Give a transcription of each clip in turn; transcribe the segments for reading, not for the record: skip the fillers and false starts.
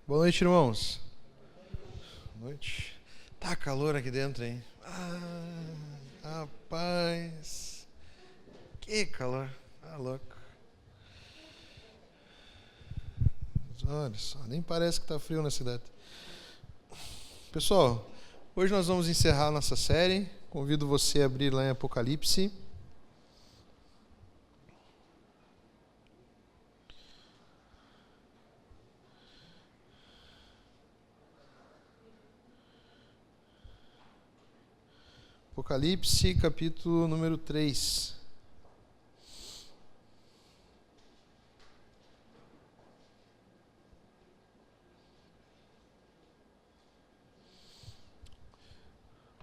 Boa noite, irmãos. Boa noite. Tá calor aqui dentro, hein? Rapaz. Que calor. Tá louco. Olha só, nem parece que tá frio na cidade. Pessoal, hoje nós vamos encerrar nossa série. Convido você a abrir lá em Apocalipse. Apocalipse, capítulo número 3.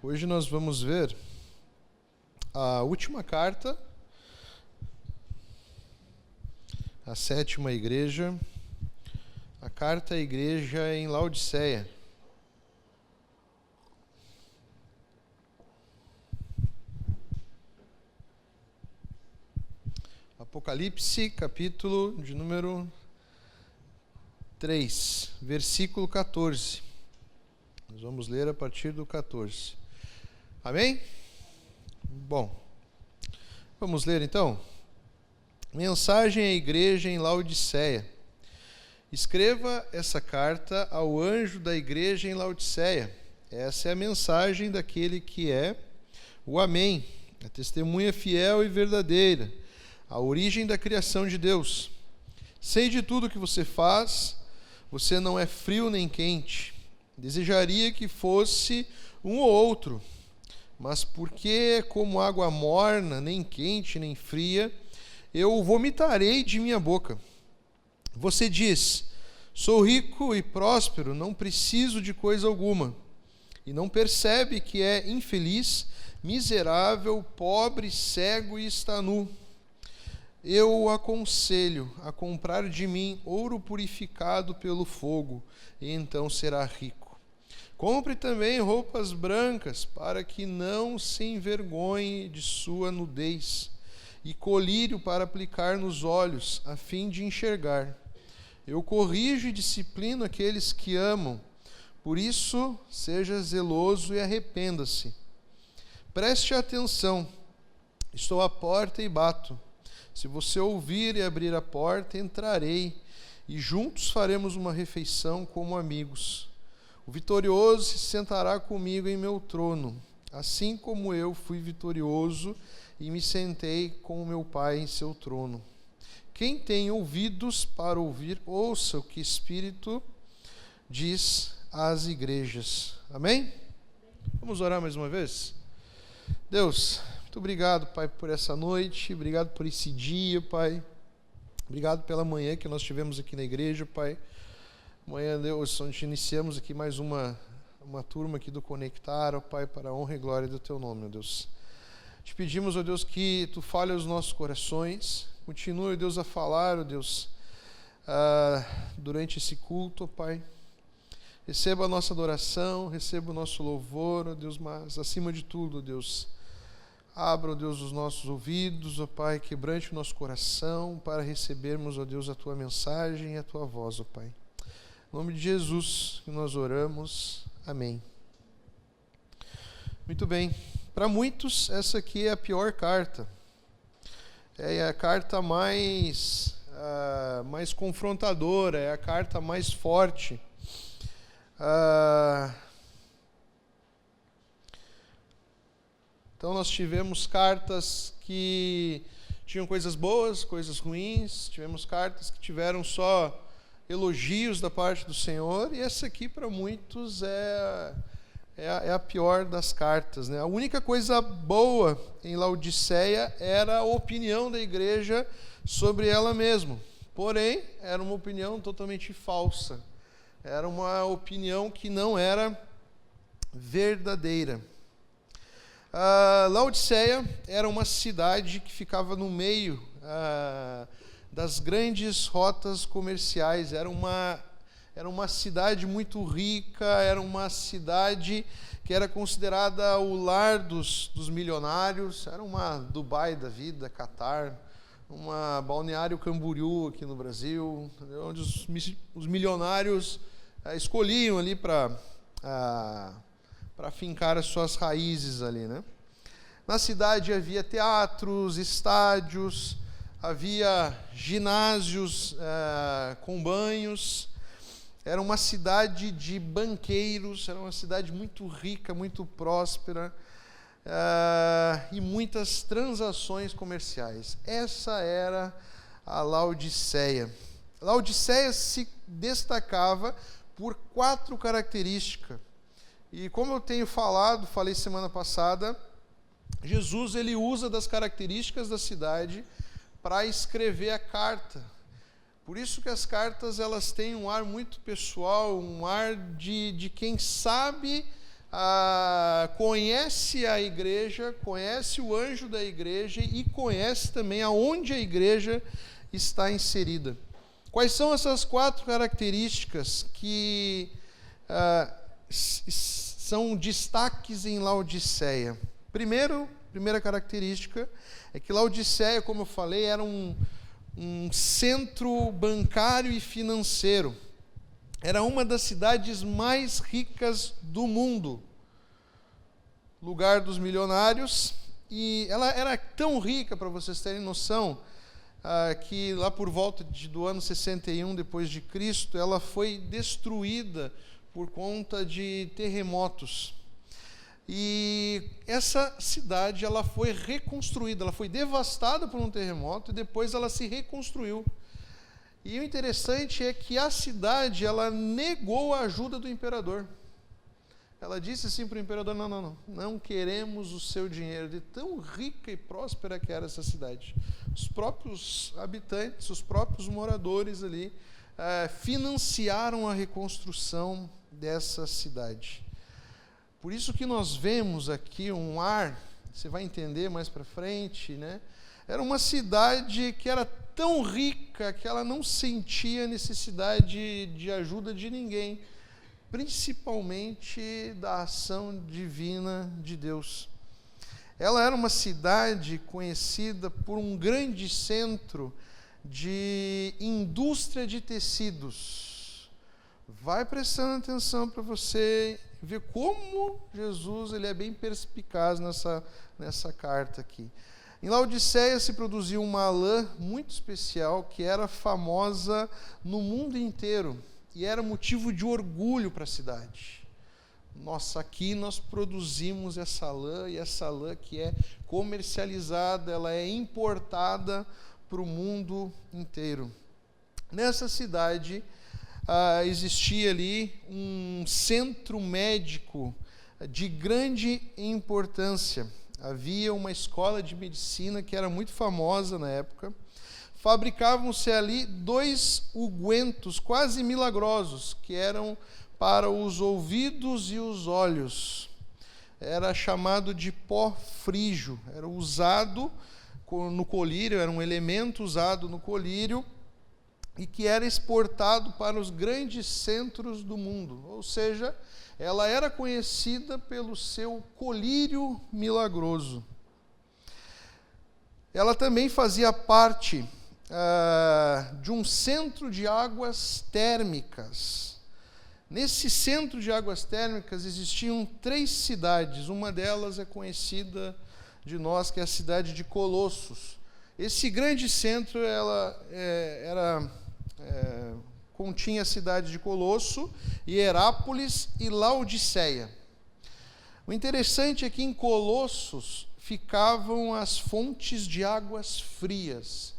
Hoje nós vamos ver a última carta, a sétima igreja, a carta à igreja em Laodiceia. Apocalipse, capítulo de número 3, versículo 14. Nós vamos ler a partir do 14. Amém? Bom, vamos ler então. Mensagem à igreja em Laodiceia. Escreva essa carta ao anjo da igreja em Laodiceia. Essa é a mensagem daquele que é o Amém, a testemunha fiel e verdadeira, a origem da criação de Deus. Sei de tudo que você faz, você não é frio nem quente. Desejaria que fosse um ou outro, mas porque é como água morna, nem quente nem fria, eu o vomitarei de minha boca. Você diz: sou rico e próspero, não preciso de coisa alguma, e não percebe que é infeliz, miserável, pobre, cego e está nu. Eu o aconselho a comprar de mim ouro purificado pelo fogo, e então será rico. Compre também roupas brancas, para que não se envergonhe de sua nudez, e colírio para aplicar nos olhos, a fim de enxergar. Eu corrijo e disciplino aqueles que amam, por isso seja zeloso e arrependa-se. Preste atenção, estou à porta e bato. Se você ouvir e abrir a porta, entrarei, e juntos faremos uma refeição como amigos. O vitorioso se sentará comigo em meu trono, assim como eu fui vitorioso e me sentei com o meu Pai em seu trono. Quem tem ouvidos para ouvir, ouça o que o Espírito diz às igrejas. Amém? Vamos orar mais uma vez? Deus, muito obrigado, Pai, por essa noite, obrigado por esse dia, Pai. Obrigado pela manhã que nós tivemos aqui na igreja, Pai. Amanhã, Deus, nós iniciamos aqui mais uma turma aqui do Conectar, ó Pai, para a honra e glória do Teu nome, ó Deus. Te pedimos, ó Deus, que Tu fale aos nossos corações, continue, ó Deus, a falar, ó Deus, durante esse culto, ó Pai. Receba a nossa adoração, receba o nosso louvor, ó Deus, mas acima de tudo, ó Deus, abra, ó Deus, os nossos ouvidos, ó Pai, quebrante o nosso coração para recebermos, ó Deus, a Tua mensagem e a Tua voz, ó Pai. Em nome de Jesus que nós oramos. Amém. Muito bem. Para muitos, essa aqui é a pior carta. É a carta mais confrontadora, é a carta mais forte. Então nós tivemos cartas que tinham coisas boas, coisas ruins, tivemos cartas que tiveram só elogios da parte do Senhor, e essa aqui para muitos é a pior das cartas, né? A única coisa boa em Laodiceia era a opinião da igreja sobre ela mesma, porém era uma opinião totalmente falsa, era uma opinião que não era verdadeira. Laodiceia era uma cidade que ficava no meio das grandes rotas comerciais, era uma cidade muito rica, era uma cidade que era considerada o lar dos milionários, era uma Dubai da vida, Catar, uma Balneário Camboriú aqui no Brasil, onde os milionários escolhiam ali para fincar as suas raízes ali, né? Na cidade havia teatros, estádios, havia ginásios com banhos. Era uma cidade de banqueiros, era uma cidade muito rica, muito próspera, e muitas transações comerciais. Essa era a Laodiceia. Laodiceia se destacava por 4 características. E como eu tenho falei semana passada, Jesus ele usa das características da cidade para escrever a carta. Por isso que as cartas elas têm um ar muito pessoal, um ar de quem sabe, conhece a igreja, conhece o anjo da igreja e conhece também aonde a igreja está inserida. Quais são essas 4 características que são destaques em Laodiceia? Primeira característica é que Laodiceia, como eu falei, era um centro bancário e financeiro. Era uma das cidades mais ricas do mundo, lugar dos milionários, e ela era tão rica, para vocês terem noção, que lá por volta do ano 61 depois de Cristo, ela foi destruída por conta de terremotos. E essa cidade ela foi reconstruída, ela foi devastada por um terremoto e depois ela se reconstruiu. E o interessante é que a cidade ela negou a ajuda do imperador. Ela disse assim para o imperador: não queremos o seu dinheiro. De tão rica e próspera que era essa cidade. Os próprios habitantes, os próprios moradores ali financiaram a reconstrução dessa cidade. Por isso que nós vemos aqui um ar, você vai entender mais para frente, né? Era uma cidade que era tão rica que ela não sentia necessidade de ajuda de ninguém, principalmente da ação divina de Deus. Ela era uma cidade conhecida por um grande centro de indústria de tecidos. Vai prestando atenção para você ver como Jesus ele é bem perspicaz nessa carta aqui. Em Laodiceia se produziu uma lã muito especial que era famosa no mundo inteiro e era motivo de orgulho para a cidade. Nossa, aqui nós produzimos essa lã, e essa lã que é comercializada, ela é importada para o mundo inteiro. Nessa cidade existia ali um centro médico de grande importância. Havia uma escola de medicina que era muito famosa na época. Fabricavam-se ali 2 ungüentos quase milagrosos, que eram para os ouvidos e os olhos. Era chamado de pó frígio. Era usado no colírio, era um elemento usado no colírio e que era exportado para os grandes centros do mundo. Ou seja, ela era conhecida pelo seu colírio milagroso. Ela também fazia parte de um centro de águas térmicas. Nesse centro de águas térmicas existiam 3 cidades. Uma delas é conhecida de nós, que é a cidade de Colossos. Esse grande centro continha a cidade de Colosso, Hierápolis e Laodiceia. O interessante é que em Colossos ficavam as fontes de águas frias.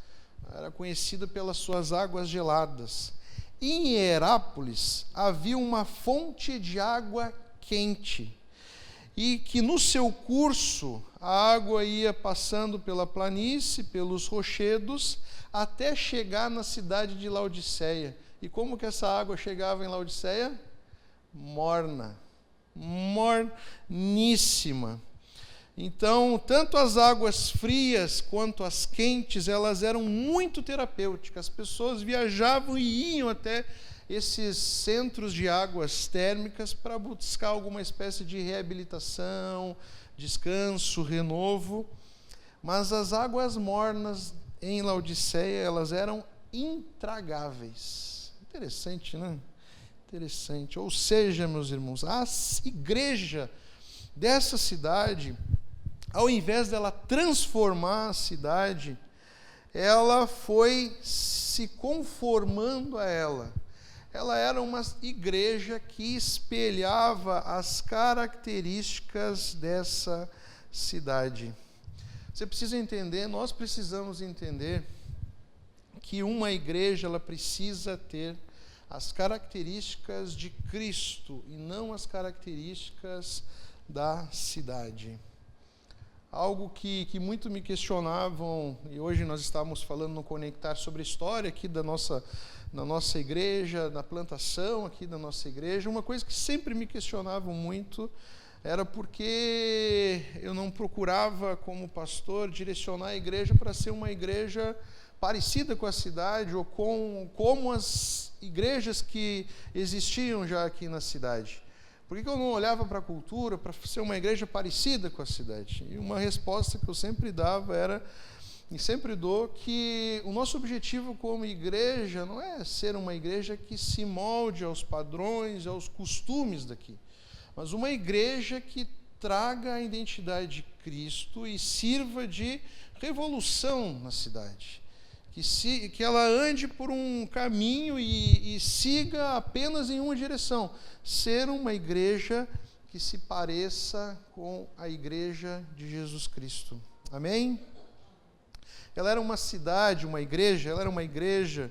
Era conhecida pelas suas águas geladas. Em Hierápolis havia uma fonte de água quente, e que no seu curso a água ia passando pela planície, pelos rochedos, até chegar na cidade de Laodiceia. E como que essa água chegava em Laodiceia? Morna, morníssima. Então, tanto as águas frias quanto as quentes, elas eram muito terapêuticas. As pessoas viajavam e iam até esses centros de águas térmicas para buscar alguma espécie de reabilitação, descanso, renovo. Mas as águas mornas em Laodiceia, elas eram intragáveis. Interessante, né? interessante. Ou seja, meus irmãos, a igreja dessa cidade, ao invés dela transformar a cidade, ela foi se conformando a ela. Ela era uma igreja que espelhava as características dessa cidade. Você precisa entender, nós precisamos entender que uma igreja ela precisa ter as características de Cristo e não as características da cidade. Algo que muito me questionavam, e hoje nós estávamos falando no Conectar sobre a história aqui da nossa igreja, da plantação aqui da nossa igreja. Uma coisa que sempre me questionavam muito era porque eu não procurava, como pastor, direcionar a igreja para ser uma igreja parecida com a cidade ou como as igrejas que existiam já aqui na cidade. Por que eu não olhava para a cultura para ser uma igreja parecida com a cidade? E uma resposta que eu sempre dava era, e sempre dou, que o nosso objetivo como igreja não é ser uma igreja que se molde aos padrões, aos costumes daqui, mas uma igreja que traga a identidade de Cristo e sirva de revolução na cidade. Que ela ande por um caminho e siga apenas em uma direção. Ser uma igreja que se pareça com a igreja de Jesus Cristo. Amém? Ela era uma cidade, ela era uma igreja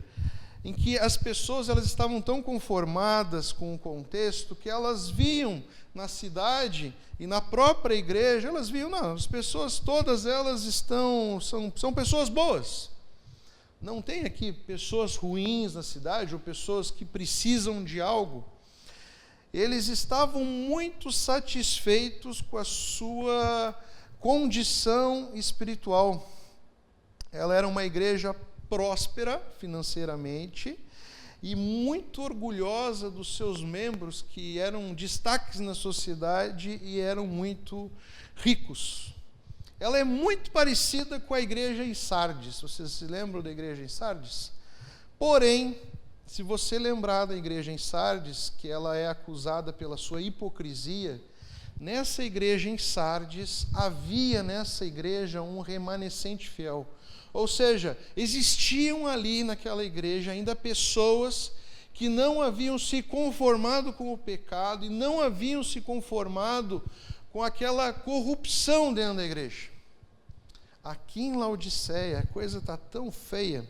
em que as pessoas elas estavam tão conformadas com o contexto que elas viam na cidade e na própria igreja, elas viam, não, as pessoas todas elas são pessoas boas. Não tem aqui pessoas ruins na cidade ou pessoas que precisam de algo. Eles estavam muito satisfeitos com a sua condição espiritual. Ela era uma igreja próspera financeiramente e muito orgulhosa dos seus membros que eram destaques na sociedade e eram muito ricos. Ela é muito parecida com a igreja em Sardes. Vocês se lembram da igreja em Sardes? Porém, se você lembrar da igreja em Sardes, que ela é acusada pela sua hipocrisia, nessa igreja em Sardes, havia nessa igreja um remanescente fiel. Ou seja, existiam ali naquela igreja ainda pessoas que não haviam se conformado com o pecado e não haviam se conformado com aquela corrupção dentro da igreja. Aqui em Laodiceia, a coisa está tão feia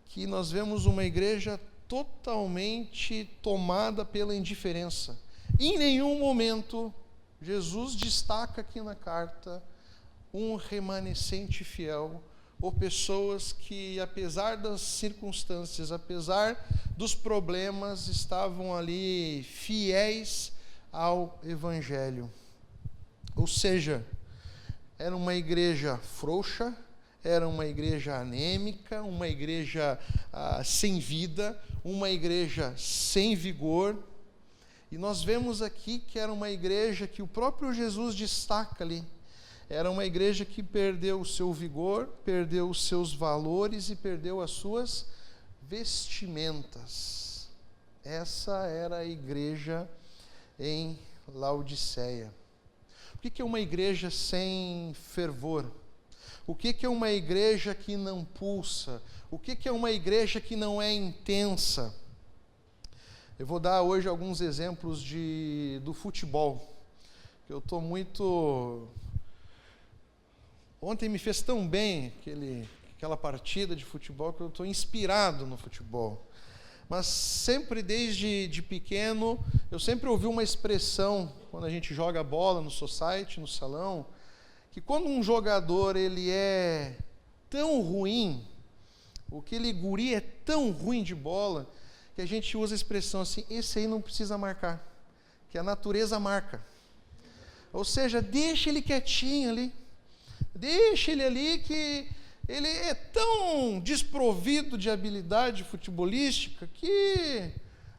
que nós vemos uma igreja totalmente tomada pela indiferença. Em nenhum momento, Jesus destaca aqui na carta um remanescente fiel, ou pessoas que, apesar das circunstâncias, apesar dos problemas, estavam ali fiéis ao Evangelho. Ou seja, era uma igreja frouxa, era uma igreja anêmica, uma igreja sem vida, uma igreja sem vigor. E nós vemos aqui que era uma igreja que o próprio Jesus destaca ali. Era uma igreja que perdeu o seu vigor, perdeu os seus valores e perdeu as suas vestimentas. Essa era a igreja em Laodiceia. O que é uma igreja sem fervor? O que é uma igreja que não pulsa? O que é uma igreja que não é intensa? Eu vou dar hoje alguns exemplos do futebol. Eu estou muito... Ontem me fez tão bem aquela partida de futebol que eu estou inspirado no futebol. Mas sempre desde pequeno, eu sempre ouvi uma expressão, quando a gente joga bola no society, no salão, que quando um jogador ele é tão ruim, aquele guri é tão ruim de bola, que a gente usa a expressão assim, esse aí não precisa marcar, que a natureza marca. Ou seja, deixa ele quietinho ali, deixa ele ali que ele é tão desprovido de habilidade futebolística que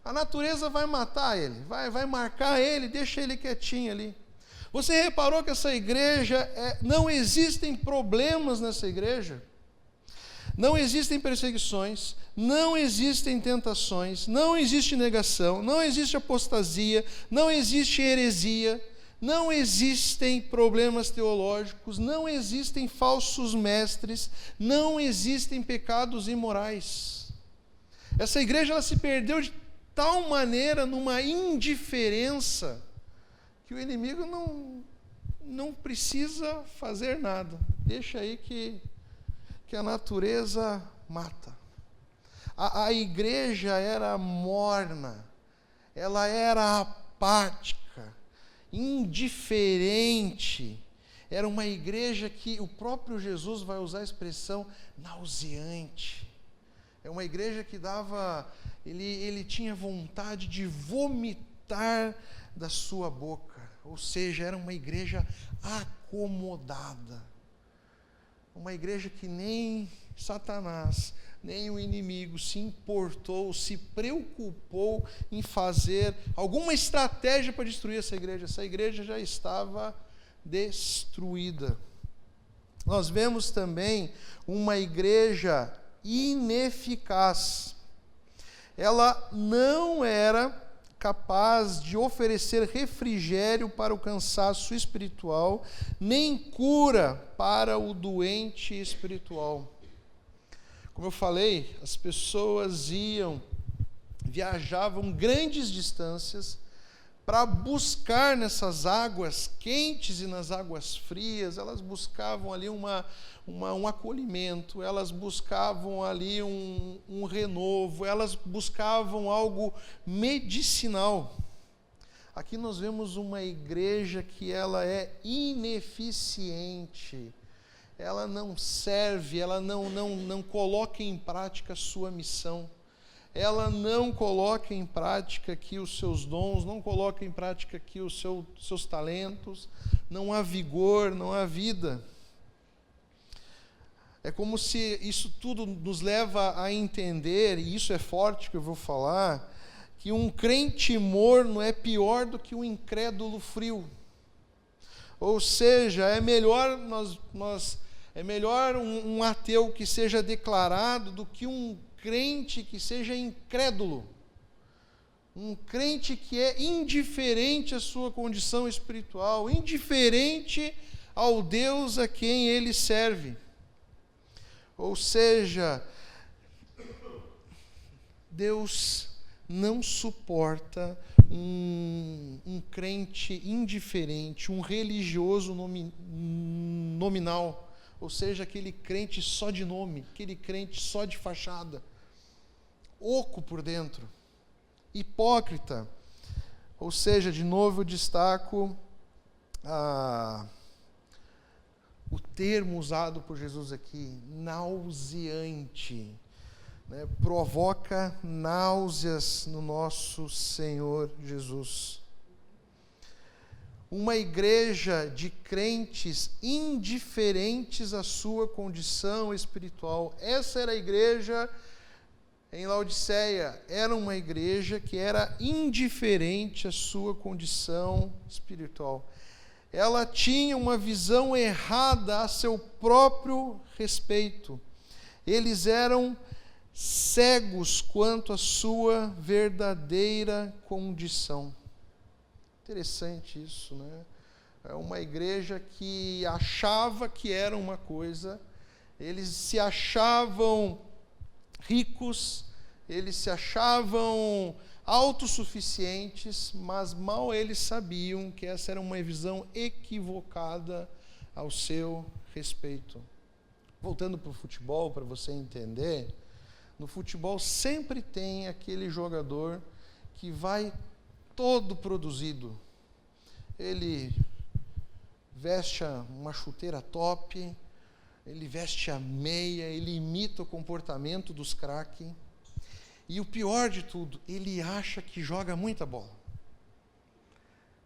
a natureza vai matar ele, vai marcar ele, deixa ele quietinho ali. Você reparou que essa igreja, não existem problemas nessa igreja? não existem perseguições, não existem tentações, não existe negação, não existe apostasia, não existe heresia, não existem problemas teológicos, não existem falsos mestres, não existem pecados imorais. Essa igreja ela se perdeu de tal maneira numa indiferença que o inimigo não precisa fazer nada. Deixa aí que a natureza mata. A igreja era morna, ela era apática, indiferente. Era uma igreja que o próprio Jesus vai usar a expressão nauseante. É uma igreja que ele tinha vontade de vomitar da sua boca. Ou seja, era uma igreja acomodada. Uma igreja que nem Satanás, nem o inimigo se importou, se preocupou em fazer alguma estratégia para destruir essa igreja. Essa igreja já estava destruída. Nós vemos também uma igreja ineficaz. Ela não era capaz de oferecer refrigério para o cansaço espiritual, nem cura para o doente espiritual. Como eu falei, as pessoas viajavam grandes distâncias para buscar nessas águas quentes e nas águas frias, elas buscavam ali um acolhimento, elas buscavam ali um renovo, elas buscavam algo medicinal. Aqui nós vemos uma igreja que ela é ineficiente, ela não serve, ela não coloca em prática a sua missão, ela não coloca em prática aqui os seus dons, não coloca em prática aqui os seus talentos, não há vigor, não há vida. É como se isso tudo nos leva a entender, e isso é forte que eu vou falar, que um crente morno é pior do que um incrédulo frio. Ou seja, é melhor um ateu que seja declarado do que um crente que seja incrédulo. Um crente que é indiferente à sua condição espiritual, indiferente ao Deus a quem ele serve. Ou seja, Deus não suporta um crente indiferente, um religioso nominal, ou seja, aquele crente só de nome, aquele crente só de fachada, oco por dentro, hipócrita. Ou seja, de novo eu destaco o termo usado por Jesus aqui, nauseante, né? Provoca náuseas no nosso Senhor Jesus. Uma igreja de crentes indiferentes à sua condição espiritual. Essa era a igreja em Laodiceia, era uma igreja que era indiferente à sua condição espiritual. Ela tinha uma visão errada a seu próprio respeito. Eles eram cegos quanto à sua verdadeira condição. Interessante isso, né? É uma igreja que achava que era uma coisa, eles se achavam ricos, eles se achavam autossuficientes, mas mal eles sabiam que essa era uma visão equivocada ao seu respeito. Voltando para o futebol, para você entender, no futebol sempre tem aquele jogador que vai todo produzido. Ele veste uma chuteira top, ele veste a meia, ele imita o comportamento dos craques. E o pior de tudo, ele acha que joga muita bola.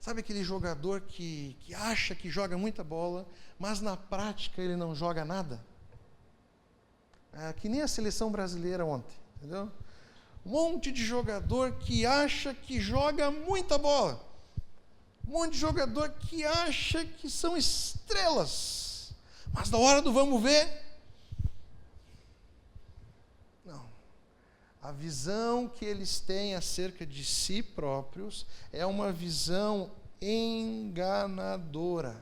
Sabe aquele jogador que acha que joga muita bola, mas na prática ele não joga nada? Que nem a seleção brasileira ontem, entendeu? Um monte de jogador que acha que joga muita bola. Um monte de jogador que acha que são estrelas. Mas na hora do vamos ver, A visão que eles têm acerca de si próprios é uma visão enganadora.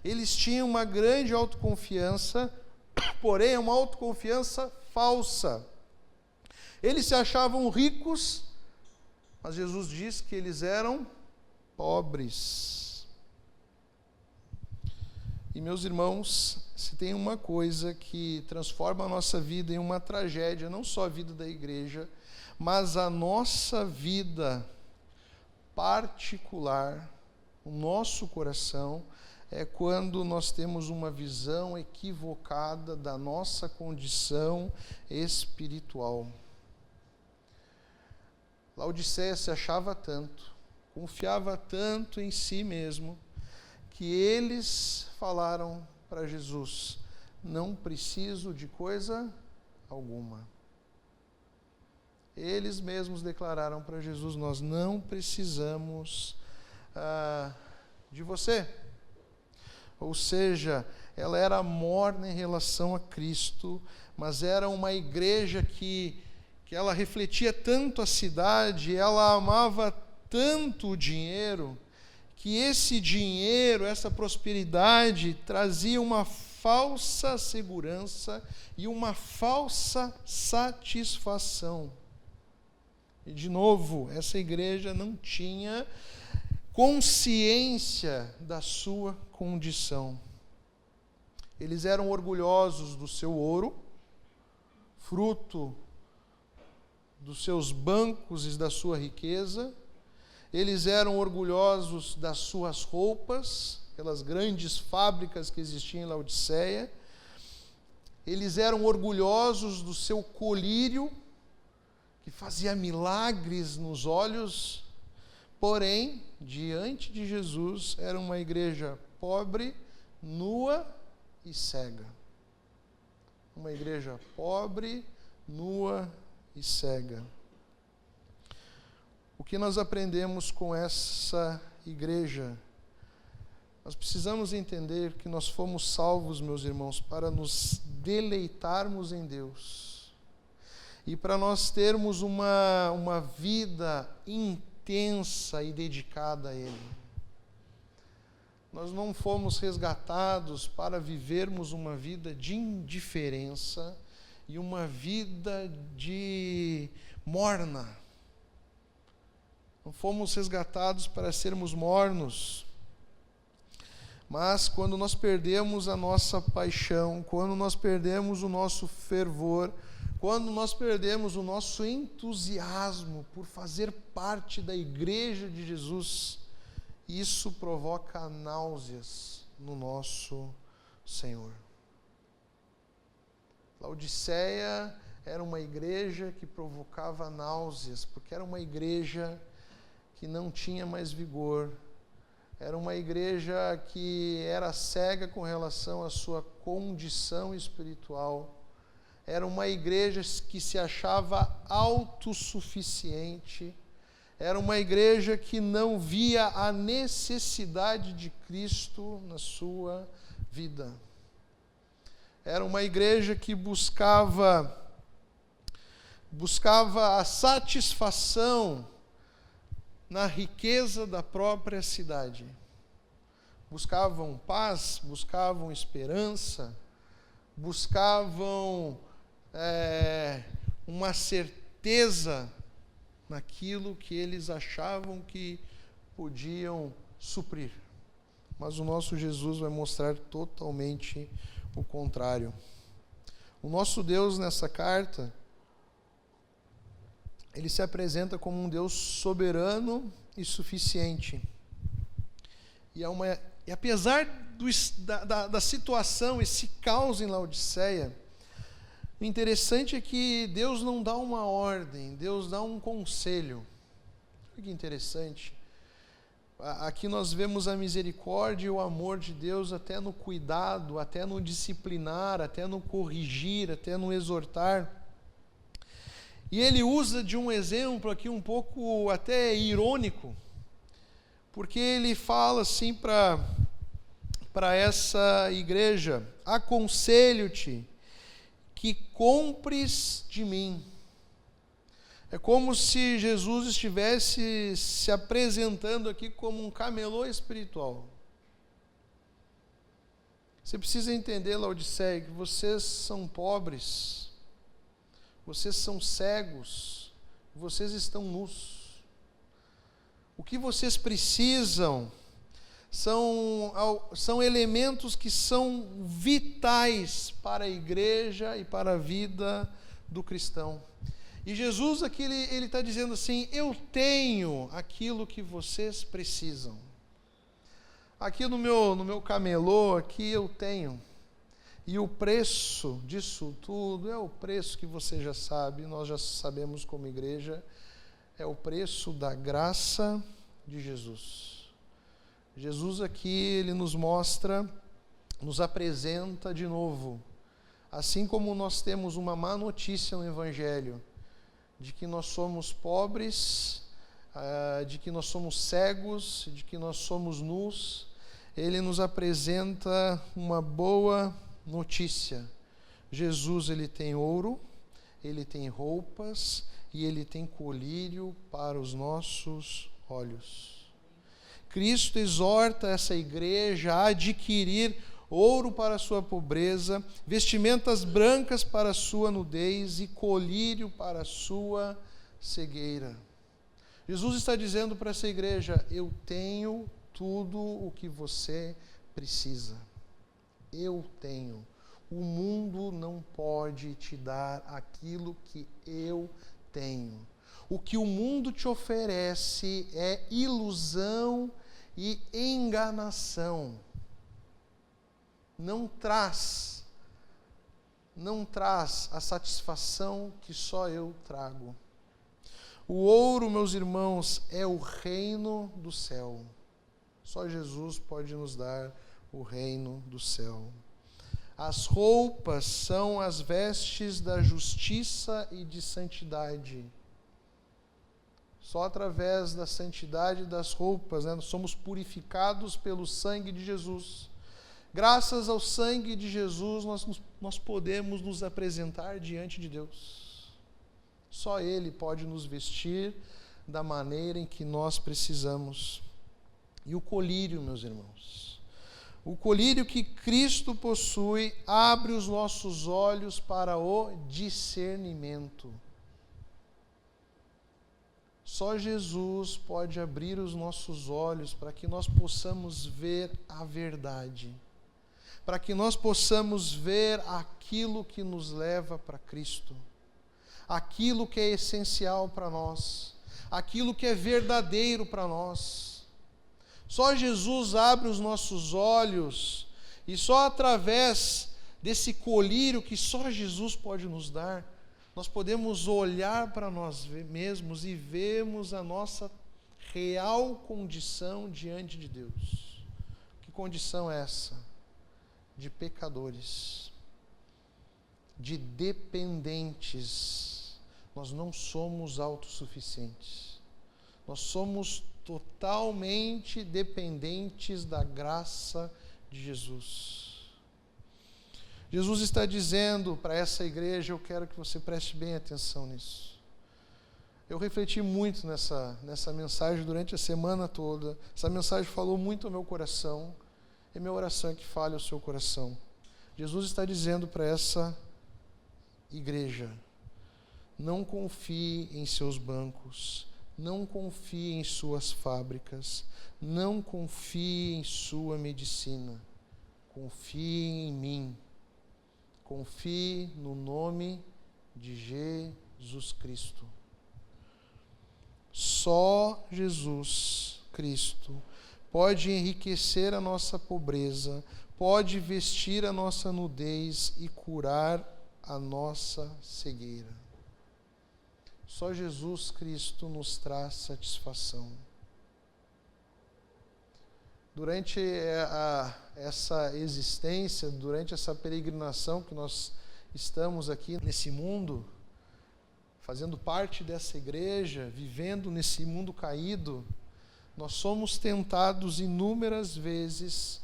Eles tinham uma grande autoconfiança, porém uma autoconfiança falsa. Eles se achavam ricos, mas Jesus diz que eles eram pobres. E meus irmãos, se tem uma coisa que transforma a nossa vida em uma tragédia, não só a vida da igreja, mas a nossa vida particular, o nosso coração, é quando nós temos uma visão equivocada da nossa condição espiritual. Laodiceia se achava tanto, confiava tanto em si mesmo, que eles falaram para Jesus: não preciso de coisa alguma. Eles mesmos declararam para Jesus: nós não precisamos de você. Ou seja, ela era morna em relação a Cristo, mas era uma igreja que ela refletia tanto a cidade, ela amava tanto o dinheiro, que esse dinheiro, essa prosperidade, trazia uma falsa segurança e uma falsa satisfação. E, de novo, essa igreja não tinha consciência da sua condição. Eles eram orgulhosos do seu ouro, fruto dos seus bancos e da sua riqueza. Eles eram orgulhosos das suas roupas, pelas grandes fábricas que existiam em Laodiceia. Eles eram orgulhosos do seu colírio, que fazia milagres nos olhos. Porém, diante de Jesus, era uma igreja pobre, nua e cega. Uma igreja pobre, nua e cega. O que nós aprendemos com essa igreja? Nós precisamos entender que nós fomos salvos, meus irmãos, para nos deleitarmos em Deus. E para nós termos uma vida intensa e dedicada a Ele. Nós não fomos resgatados para vivermos uma vida de indiferença e uma vida de morna. Não fomos resgatados para sermos mornos. Mas quando nós perdemos a nossa paixão, quando nós perdemos o nosso fervor, quando nós perdemos o nosso entusiasmo por fazer parte da igreja de Jesus, isso provoca náuseas no nosso Senhor. Laodiceia era uma igreja que provocava náuseas, porque era uma igreja que não tinha mais vigor, era uma igreja que era cega com relação à sua condição espiritual, era uma igreja que se achava autossuficiente, era uma igreja que não via a necessidade de Cristo na sua vida. Era uma igreja que buscava a satisfação na riqueza da própria cidade. Buscavam paz, buscavam esperança, buscavam uma certeza naquilo que eles achavam que podiam suprir. Mas o nosso Jesus vai mostrar totalmente o contrário. O nosso Deus, nessa carta, ele se apresenta como um Deus soberano e suficiente. E apesar da situação, esse caos em Laodiceia, o interessante é que Deus não dá uma ordem, Deus dá um conselho. Olha que interessante. Aqui nós vemos a misericórdia e o amor de Deus até no cuidado, até no disciplinar, até no corrigir, até no exortar. E ele usa de um exemplo aqui um pouco até irônico, porque ele fala assim para essa igreja: aconselho-te que compres de mim. É como se Jesus estivesse se apresentando aqui como um camelô espiritual. Você precisa entender, Laodiceia, que vocês são pobres, vocês são cegos, vocês estão nus. O que vocês precisam são elementos que são vitais para a igreja e para a vida do cristão. E Jesus aqui, ele está dizendo assim: eu tenho aquilo que vocês precisam. Aqui no meu camelô, aqui eu tenho. E o preço disso tudo é o preço que você já sabe, nós já sabemos como igreja, é o preço da graça de Jesus. Jesus aqui, ele nos mostra, nos apresenta de novo, assim como nós temos uma má notícia no Evangelho, de que nós somos pobres, de que nós somos cegos, de que nós somos nus, ele nos apresenta uma boa notícia. Jesus, ele tem ouro, ele tem roupas e ele tem colírio para os nossos olhos. Cristo exorta essa igreja a adquirir ouro para a sua pobreza, vestimentas brancas para a sua nudez e colírio para a sua cegueira. Jesus está dizendo para essa igreja: eu tenho tudo o que você precisa. Eu tenho. O mundo não pode te dar aquilo que eu tenho. O que o mundo te oferece é ilusão e enganação. Não traz a satisfação que só eu trago. O ouro, meus irmãos, é o reino do céu. Só Jesus pode nos dar o reino do céu. As roupas são as vestes da justiça e de santidade. Só através da santidade das roupas, nós somos purificados pelo sangue de Jesus. Graças ao sangue de Jesus, nós podemos nos apresentar diante de Deus. Só Ele pode nos vestir da maneira em que nós precisamos. E o colírio, meus irmãos, o colírio que Cristo possui abre os nossos olhos para o discernimento. Só Jesus pode abrir os nossos olhos para que nós possamos ver a verdade, para que nós possamos ver aquilo que nos leva para Cristo, aquilo que é essencial para nós, aquilo que é verdadeiro para nós. Só Jesus abre os nossos olhos e só através desse colírio que só Jesus pode nos dar, nós podemos olhar para nós mesmos e vermos a nossa real condição diante de Deus. Que condição é essa? De pecadores, de dependentes. Nós não somos autossuficientes. Nós somos totalmente dependentes da graça de Jesus. Jesus está dizendo para essa igreja, eu quero que você preste bem atenção nisso. Eu refleti muito nessa mensagem durante a semana toda. Essa mensagem falou muito ao meu coração. E minha oração é que fale ao seu coração. Jesus está dizendo para essa igreja: não confie em seus bancos, não confie em suas fábricas, não confie em sua medicina. Confie em mim. Confie no nome de Jesus Cristo. Só Jesus Cristo pode enriquecer a nossa pobreza, pode vestir a nossa nudez e curar a nossa cegueira. Só Jesus Cristo nos traz satisfação. Durante essa existência, durante essa peregrinação que nós estamos aqui nesse mundo, fazendo parte dessa igreja, vivendo nesse mundo caído, nós somos tentados inúmeras vezes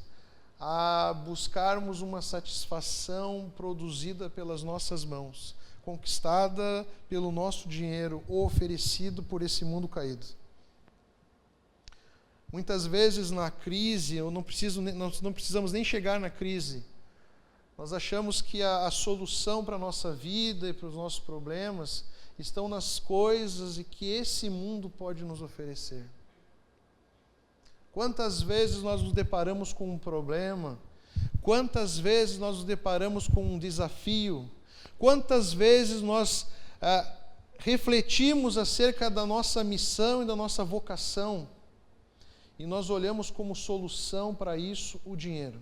a buscarmos uma satisfação produzida pelas nossas mãos, conquistada pelo nosso dinheiro, oferecido por esse mundo caído. Muitas vezes na crise, nós não precisamos nem chegar na crise, nós achamos que a solução para a nossa vida e para os nossos problemas estão nas coisas e que esse mundo pode nos oferecer. Quantas vezes nós nos deparamos com um problema, quantas vezes nós nos deparamos com um desafio, quantas vezes nós refletimos acerca da nossa missão e da nossa vocação, e nós olhamos como solução para isso o dinheiro.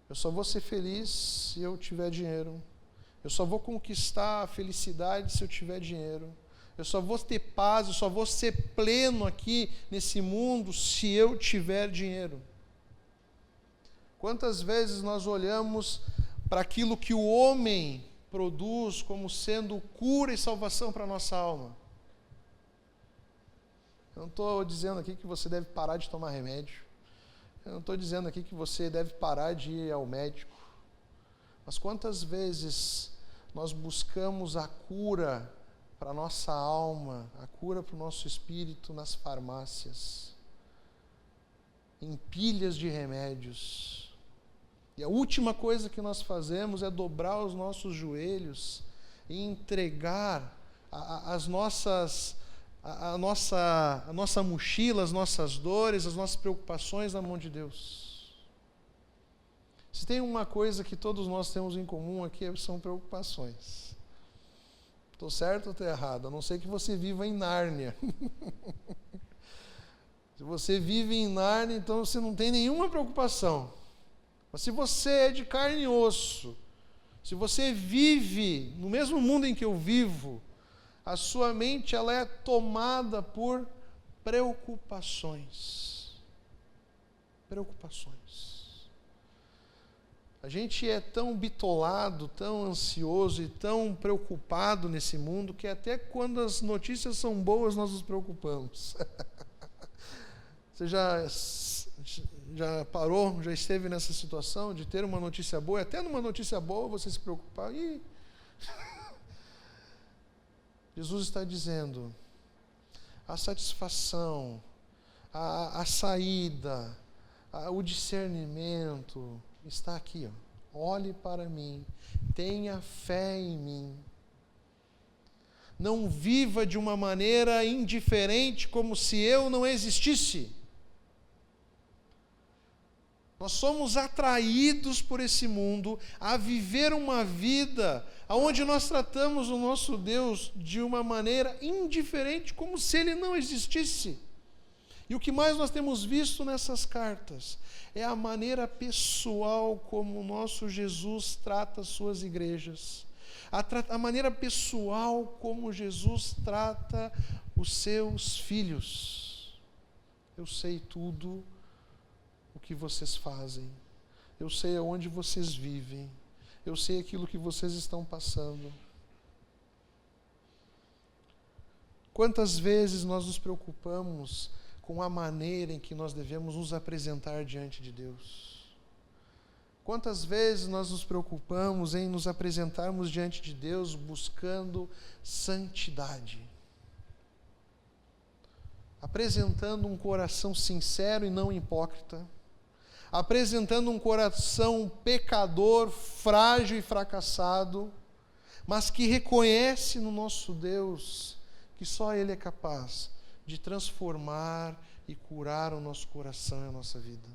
Eu só vou ser feliz se eu tiver dinheiro. Eu só vou conquistar a felicidade se eu tiver dinheiro. Eu só vou ter paz, eu só vou ser pleno aqui nesse mundo se eu tiver dinheiro. Quantas vezes nós olhamos para aquilo que o homem produz como sendo cura e salvação para a nossa alma? Eu não estou dizendo aqui que você deve parar de tomar remédio. Eu não estou dizendo aqui que você deve parar de ir ao médico. Mas quantas vezes nós buscamos a cura para a nossa alma, a cura para o nosso espírito nas farmácias, em pilhas de remédios. E a última coisa que nós fazemos é dobrar os nossos joelhos e entregar a nossa mochila, as nossas dores, as nossas preocupações na mão de Deus. Se tem uma coisa que todos nós temos em comum aqui, são preocupações. Estou certo ou estou errado? A não ser que você viva em Nárnia. Se você vive em Nárnia, então você não tem nenhuma preocupação. Mas se você é de carne e osso, se você vive no mesmo mundo em que eu vivo, a sua mente ela é tomada por preocupações. Preocupações. A gente é tão bitolado, tão ansioso e tão preocupado nesse mundo que até quando as notícias são boas nós nos preocupamos. Você já parou, já esteve nessa situação de ter uma notícia boa, e até numa notícia boa você se preocupar? Jesus está dizendo, a satisfação, a saída, o discernimento está aqui. Olhe para mim, tenha fé em mim. Não viva de uma maneira indiferente como se eu não existisse. Nós somos atraídos por esse mundo a viver uma vida onde nós tratamos o nosso Deus de uma maneira indiferente, como se Ele não existisse. E o que mais nós temos visto nessas cartas é a maneira pessoal como o nosso Jesus trata as suas igrejas. A maneira pessoal como Jesus trata os seus filhos. Eu sei tudo o que vocês fazem. Eu sei aonde vocês vivem. Eu sei aquilo que vocês estão passando. Quantas vezes nós nos preocupamos com a maneira em que nós devemos nos apresentar diante de Deus? Quantas vezes nós nos preocupamos em nos apresentarmos diante de Deus buscando santidade? Apresentando um coração sincero e não hipócrita. Apresentando um coração pecador, frágil e fracassado, mas que reconhece no nosso Deus que só Ele é capaz de transformar e curar o nosso coração e a nossa vida.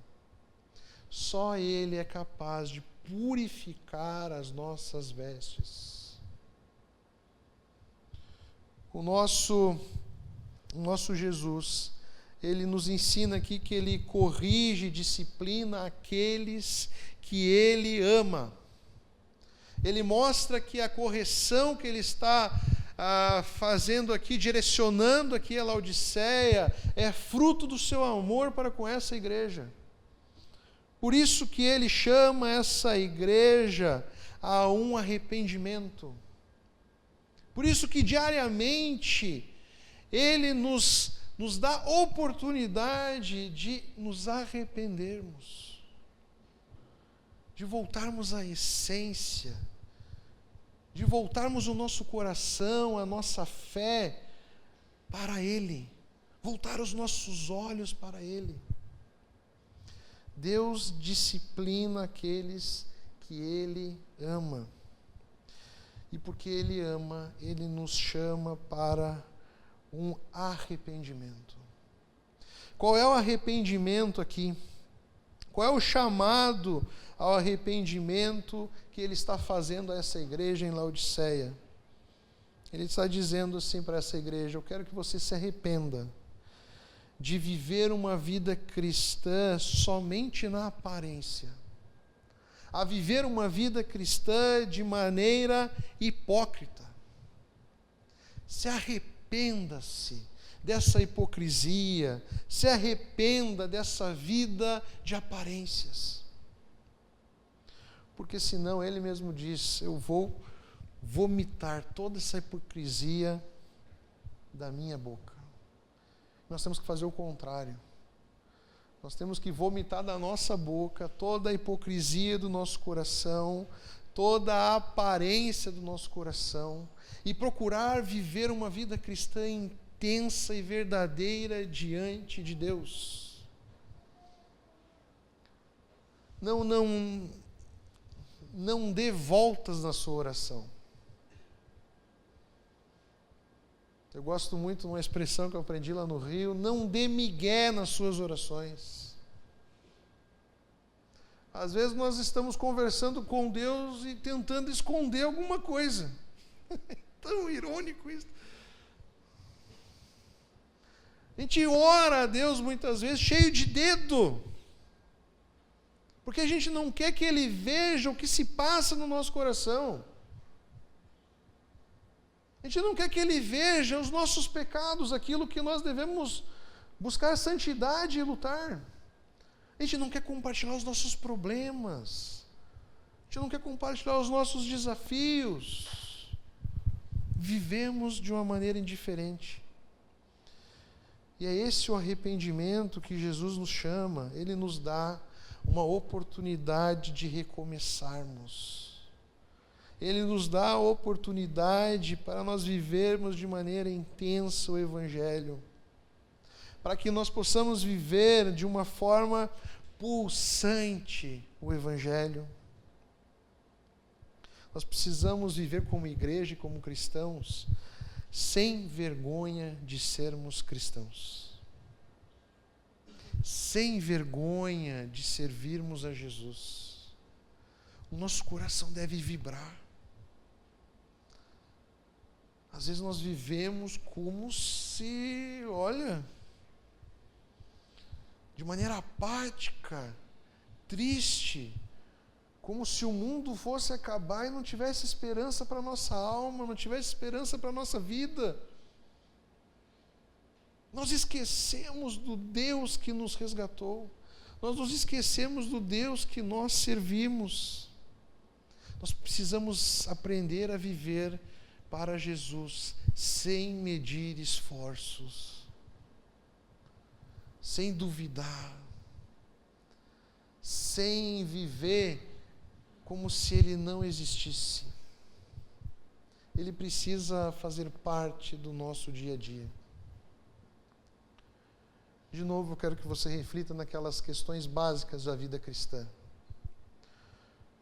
Só Ele é capaz de purificar as nossas vestes. O nosso Jesus, Ele nos ensina aqui que Ele corrige e disciplina aqueles que Ele ama. Ele mostra que a correção que Ele está fazendo aqui, direcionando aqui a Laodiceia, é fruto do seu amor para com essa igreja. Por isso que Ele chama essa igreja a um arrependimento. Por isso que diariamente Ele nos dá oportunidade de nos arrependermos, de voltarmos à essência, de voltarmos o nosso coração, a nossa fé para Ele, voltar os nossos olhos para Ele. Deus disciplina aqueles que Ele ama. E porque Ele ama, Ele nos chama para um arrependimento. Qual é o arrependimento aqui? Qual é o chamado ao arrependimento que Ele está fazendo a essa igreja em Laodiceia? Ele está dizendo assim para essa igreja: eu quero que você se arrependa de viver uma vida cristã somente na aparência, a viver uma vida cristã de maneira hipócrita. Se arrependa-se dessa hipocrisia, se arrependa dessa vida de aparências. Porque senão, Ele mesmo diz, eu vou vomitar toda essa hipocrisia da minha boca. Nós temos que fazer o contrário. Nós temos que vomitar da nossa boca toda a hipocrisia do nosso coração, toda a aparência do nosso coração, e procurar viver uma vida cristã intensa e verdadeira diante de Deus. Não dê voltas na sua oração. Eu gosto muito de uma expressão que eu aprendi lá no Rio: não dê migué nas suas orações. Às vezes nós estamos conversando com Deus e tentando esconder alguma coisa. Tão irônico isso. A gente ora a Deus muitas vezes cheio de dedo, porque a gente não quer que Ele veja o que se passa no nosso coração. A gente não quer que Ele veja os nossos pecados, aquilo que nós devemos buscar santidade e lutar. A gente não quer compartilhar os nossos problemas. A gente não quer compartilhar os nossos desafios. Vivemos de uma maneira indiferente. E é esse o arrependimento que Jesus nos chama. Ele nos dá uma oportunidade de recomeçarmos. Ele nos dá a oportunidade para nós vivermos de maneira intensa o Evangelho, para que nós possamos viver de uma forma pulsante o Evangelho. Nós precisamos viver como igreja e como cristãos, sem vergonha de sermos cristãos, sem vergonha de servirmos a Jesus. O nosso coração deve vibrar. Às vezes nós vivemos como se, de maneira apática, triste, como se o mundo fosse acabar e não tivesse esperança para a nossa alma, não tivesse esperança para a nossa vida. Nós esquecemos do Deus que nos resgatou, nós nos esquecemos do Deus que nós servimos. Nós precisamos aprender a viver para Jesus, sem medir esforços, sem duvidar, sem viver como se Ele não existisse. Ele precisa fazer parte do nosso dia a dia. De novo, eu quero que você reflita naquelas questões básicas da vida cristã.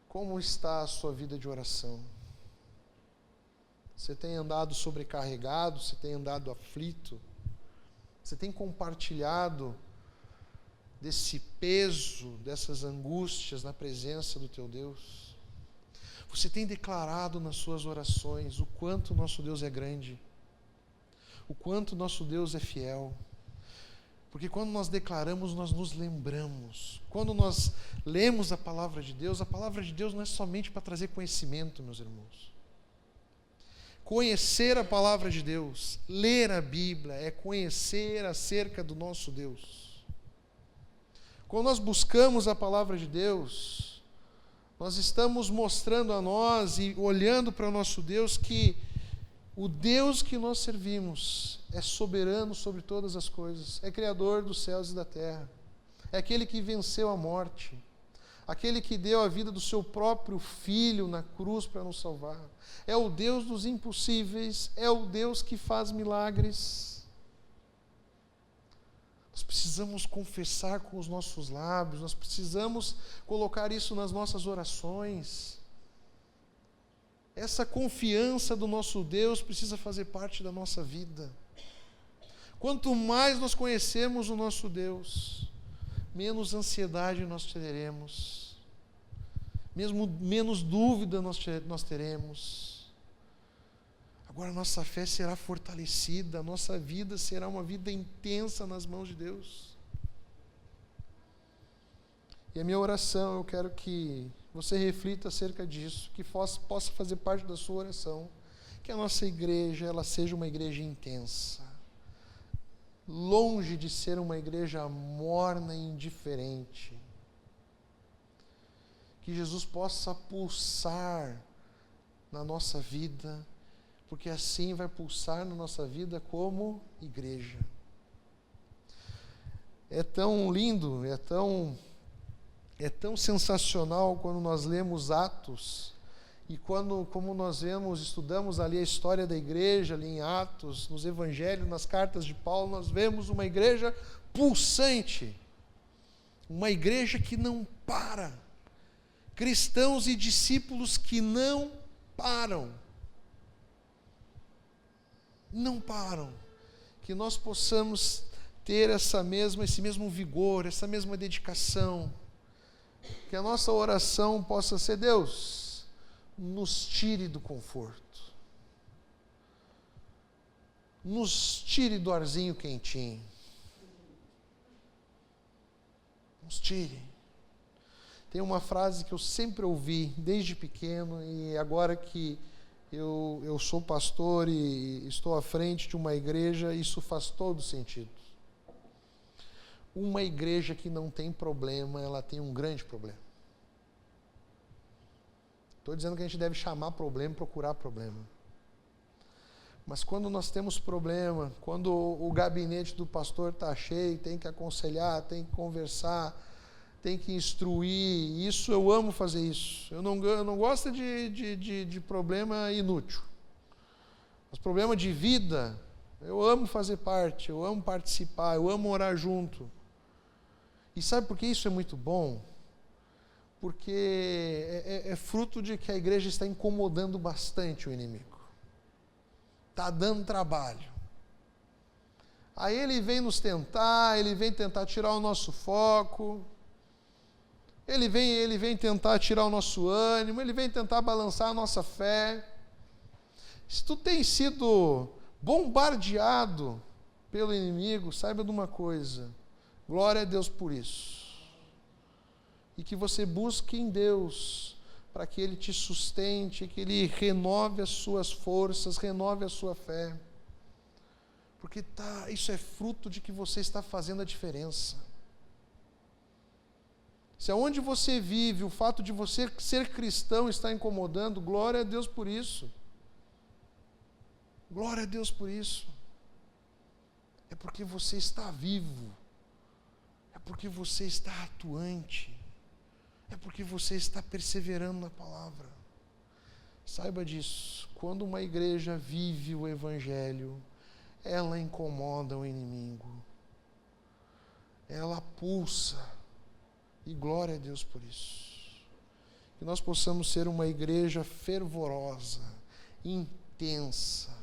Como está a sua vida de oração? Você tem andado sobrecarregado? Você tem andado aflito? Você tem compartilhado desse peso, dessas angústias na presença do teu Deus? Você tem declarado nas suas orações o quanto nosso Deus é grande, o quanto nosso Deus é fiel? Porque quando nós declaramos, nós nos lembramos. Quando nós lemos a palavra de Deus não é somente para trazer conhecimento, meus irmãos. Conhecer a palavra de Deus, ler a Bíblia, é conhecer acerca do nosso Deus. Quando nós buscamos a palavra de Deus, nós estamos mostrando a nós e olhando para o nosso Deus que o Deus que nós servimos é soberano sobre todas as coisas, é criador dos céus e da terra, é aquele que venceu a morte, aquele que deu a vida do seu próprio Filho na cruz para nos salvar. É o Deus dos impossíveis, é o Deus que faz milagres. Nós precisamos confessar com os nossos lábios, nós precisamos colocar isso nas nossas orações. Essa confiança do nosso Deus precisa fazer parte da nossa vida. Quanto mais nós conhecemos o nosso Deus, menos ansiedade nós teremos, menos dúvida nós teremos. Agora a nossa fé será fortalecida, a nossa vida será uma vida intensa nas mãos de Deus. E a minha oração, eu quero que você reflita acerca disso, que possa fazer parte da sua oração, que a nossa igreja ela seja uma igreja intensa, longe de ser uma igreja morna e indiferente. Que Jesus possa pulsar na nossa vida, porque assim vai pulsar na nossa vida como igreja. É tão lindo, é tão sensacional quando nós lemos Atos e como nós estudamos ali a história da igreja, ali em Atos, nos evangelhos, nas cartas de Paulo, nós vemos uma igreja pulsante, uma igreja que não para, cristãos e discípulos que não param, que nós possamos ter esse mesmo vigor, essa mesma dedicação, que a nossa oração possa ser: Deus, nos tire do conforto, nos tire do arzinho quentinho, nos tire. Tem uma frase que eu sempre ouvi desde pequeno, e agora que eu sou pastor e estou à frente de uma igreja, isso faz todo sentido. Uma igreja que não tem problema, ela tem um grande problema. Estou dizendo que a gente deve chamar problema, procurar problema. Mas quando nós temos problema, quando o gabinete do pastor está cheio, tem que aconselhar, tem que conversar, tem que instruir, isso eu amo fazer isso. Eu não gosto de problema inútil. Os problemas de vida, eu amo fazer parte, eu amo participar, eu amo orar junto. E sabe por que isso é muito bom? Porque é fruto de que a igreja está incomodando bastante o inimigo. Está dando trabalho. Aí ele vem nos tentar, ele vem tentar tirar o nosso foco, ele vem tentar tirar o nosso ânimo, ele vem tentar balançar a nossa fé. Se tu tem sido bombardeado pelo inimigo, saiba de uma coisa: glória a Deus por isso. E que você busque em Deus para que Ele te sustente, que Ele renove as suas forças, renove a sua fé. Porque isso é fruto de que você está fazendo a diferença. Se aonde você vive, o fato de você ser cristão está incomodando, glória a Deus por isso. Glória a Deus por isso. É porque você está vivo. É porque você está atuante. É porque você está perseverando na palavra. Saiba disso. Quando uma igreja vive o Evangelho, ela incomoda o inimigo. Ela pulsa. E glória a Deus por isso. Que nós possamos ser uma igreja fervorosa, intensa,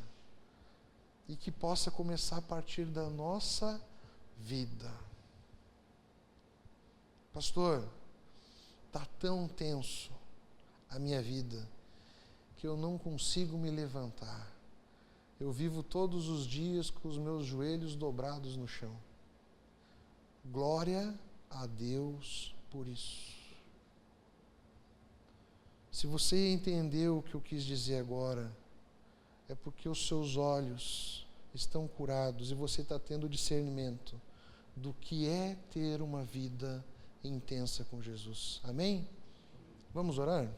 e que possa começar a partir da nossa vida. Pastor, está tão tenso a minha vida que eu não consigo me levantar. Eu vivo todos os dias com os meus joelhos dobrados no chão. Glória a Deus por isso. Se você entendeu o que eu quis dizer agora, é porque os seus olhos estão curados e você está tendo discernimento do que é ter uma vida intensa com Jesus. Amém? Vamos orar?